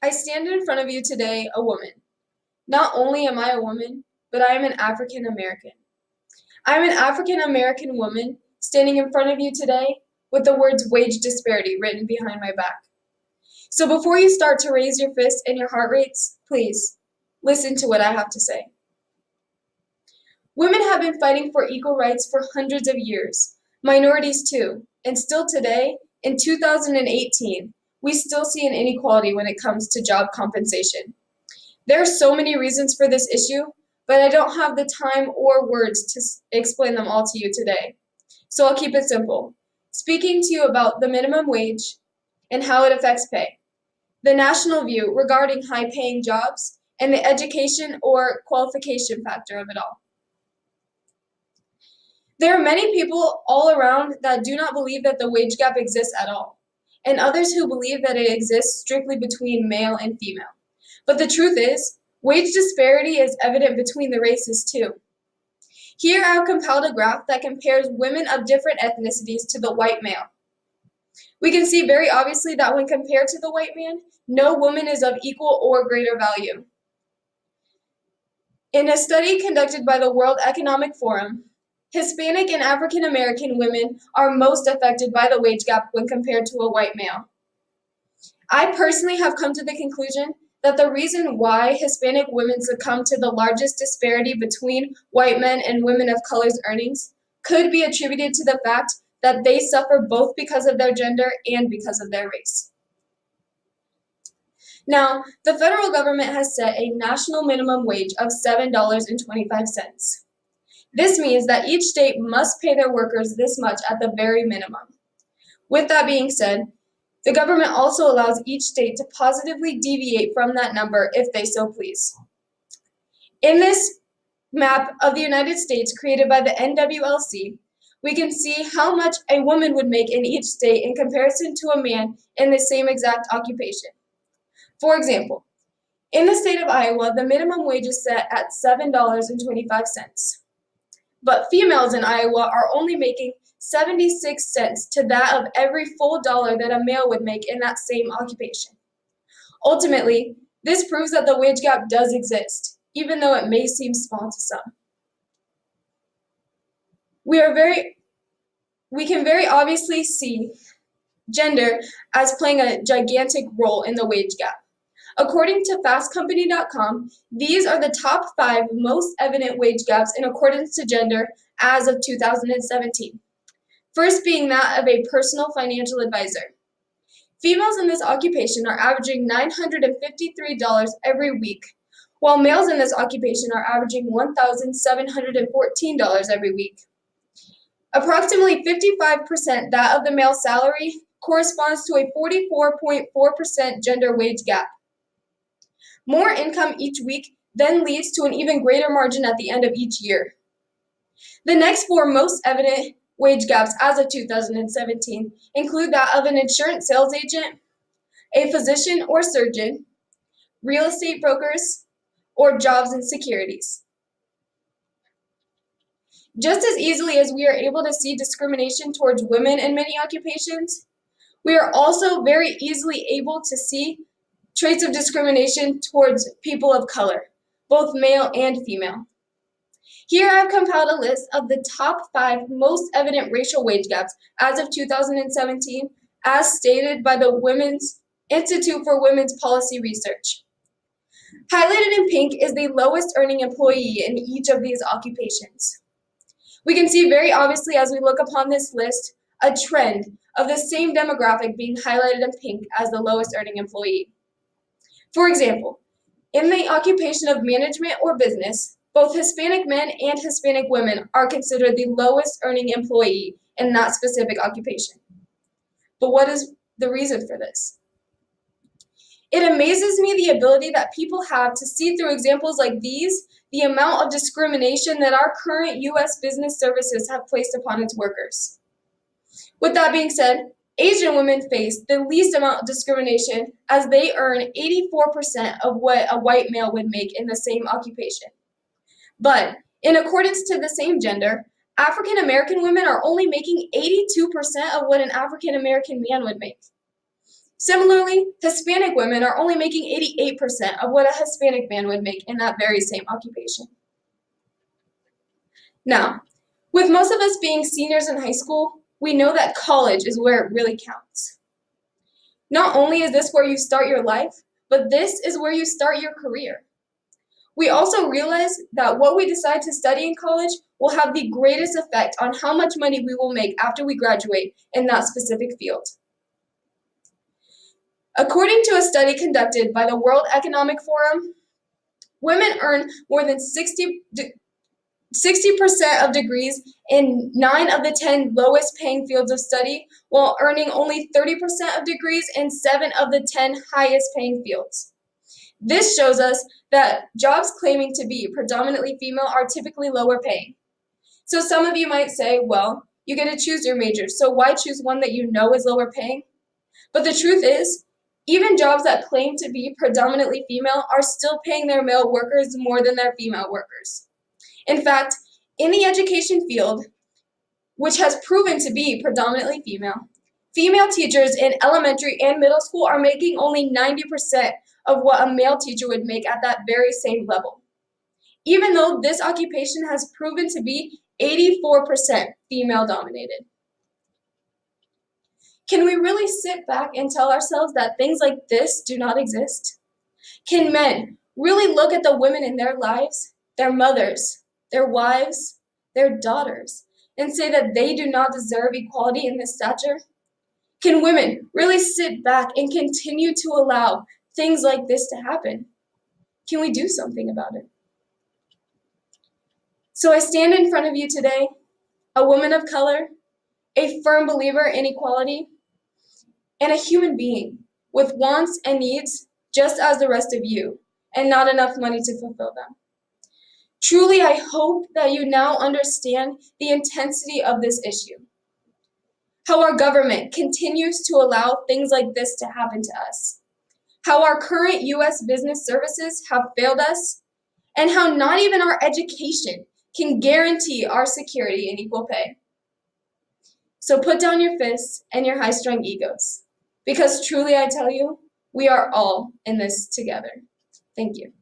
I stand in front of you today a woman. Not only am I a woman, but I am an African American. I am an African American woman standing in front of you today with the words wage disparity written behind my back. So before you start to raise your fists and your heart rates, please listen to what I have to say. Women have been fighting for equal rights for hundreds of years, minorities too, and still today, in 2018, we still see an inequality when it comes to job compensation. There are so many reasons for this issue, but I don't have the time or words to explain them all to you today. So I'll keep it simple, speaking to you about the minimum wage and how it affects pay, the national view regarding high-paying jobs, and the education or qualification factor of it all. There are many people all around that do not believe that the wage gap exists at all, and others who believe that it exists strictly between male and female. But the truth is, wage disparity is evident between the races too. Here I have compiled a graph that compares women of different ethnicities to the white male. We can see very obviously that when compared to the white man, no woman is of equal or greater value. In a study conducted by the World Economic Forum, Hispanic and African American women are most affected by the wage gap when compared to a white male. I personally have come to the conclusion that the reason why Hispanic women succumb to the largest disparity between white men and women of color's earnings could be attributed to the fact that they suffer both because of their gender and because of their race. Now, the federal government has set a national minimum wage of $7.25. This means that each state must pay their workers this much at the very minimum. With that being said, the government also allows each state to positively deviate from that number if they so please. In this map of the United States created by the NWLC, we can see how much a woman would make in each state in comparison to a man in the same exact occupation. For example, in the state of Iowa, the minimum wage is set at $7.25. But females in Iowa are only making 76 cents to that of every full dollar that a male would make in that same occupation. Ultimately, this proves that the wage gap does exist, even though it may seem small to some. We can very obviously see gender as playing a gigantic role in the wage gap. According to fastcompany.com, these are the top 5 most evident wage gaps in accordance to gender as of 2017. First being that of a personal financial advisor. Females in this occupation are averaging $953 every week, while males in this occupation are averaging $1,714 every week. Approximately 55% that of the male salary corresponds to a 44.4% gender wage gap. More income each week then leads to an even greater margin at the end of each year. The next 4 most evident wage gaps as of 2017 include that of an insurance sales agent, a physician or surgeon, real estate brokers, or jobs and securities. Just as easily as we are able to see discrimination towards women in many occupations, we are also very easily able to see traits of discrimination towards people of color, both male and female. Here I've compiled a list of the top 5 most evident racial wage gaps as of 2017, as stated by the Women's Institute for Women's Policy Research. Highlighted in pink is the lowest earning employee in each of these occupations. We can see very obviously as we look upon this list a trend of the same demographic being highlighted in pink as the lowest earning employee. For example, in the occupation of management or business, both Hispanic men and Hispanic women are considered the lowest earning employee in that specific occupation. But what is the reason for this? It amazes me the ability that people have to see through examples like these the amount of discrimination that our current U.S. business services have placed upon its workers. With that being said, Asian women face the least amount of discrimination as they earn 84% of what a white male would make in the same occupation. But in accordance to the same gender, African American women are only making 82% of what an African American man would make. Similarly, Hispanic women are only making 88% of what a Hispanic man would make in that very same occupation. Now, with most of us being seniors in high school, we know that college is where it really counts. Not only is this where you start your life, but this is where you start your career. We also realize that what we decide to study in college will have the greatest effect on how much money we will make after we graduate in that specific field. According to a study conducted by the World Economic Forum, women earn more than 60% of degrees in 9 of the 10 lowest paying fields of study, while earning only 30% of degrees in 7 of the 10 highest paying fields. This shows us that jobs claiming to be predominantly female are typically lower paying. So some of you might say, well, you get to choose your major, so why choose one that you know is lower paying? But the truth is, even jobs that claim to be predominantly female are still paying their male workers more than their female workers. In fact, in the education field, which has proven to be predominantly female teachers in elementary and middle school are making only 90% of what a male teacher would make at that very same level, even though this occupation has proven to be 84% female dominated. Can we really sit back and tell ourselves that things like this do not exist? Can men really look at the women in their lives, their mothers, their wives, their daughters, and say that they do not deserve equality in this stature? Can women really sit back and continue to allow things like this to happen? Can we do something about it? So I stand in front of you today, a woman of color, a firm believer in equality, and a human being with wants and needs just as the rest of you, and not enough money to fulfill them. Truly, I hope that you now understand the intensity of this issue, how our government continues to allow things like this to happen to us, how our current U.S. business services have failed us, and how not even our education can guarantee our security and equal pay. So put down your fists and your high-strung egos, because truly I tell you, we are all in this together. Thank you.